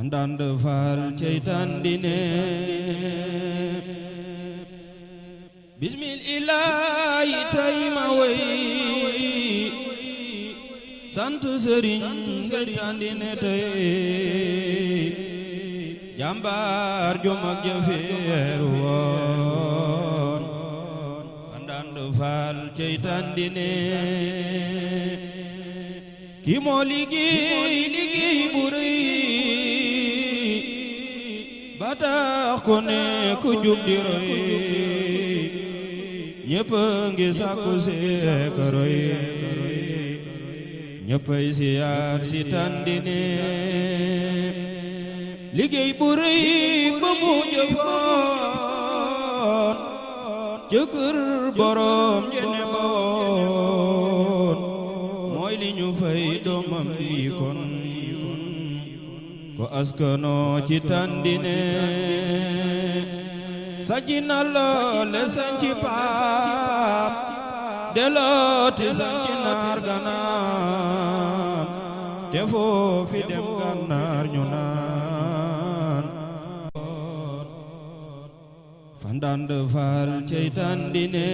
Fandande Faal ceytandine bismillahi tay ma way sant sëriñ ceytandine tey jàmbaar ju mag ja feeru woon Fandande Faal ceytandine ki moo liggéey bu rëy ba tax ku ne ku jug di roy ñépp ngi sàkku seek roy ñéppay siyaar si Tandine liggéey bu rëy ba mu jëfoon ca kër borom jene ba woon mooy li ñu fay doomam bi kon ko askano ci Tandine sanci na loole sanci paap delooti sanci naar ganaar te foofi dem gannaar ñu naan Fandande Faal cey Tandine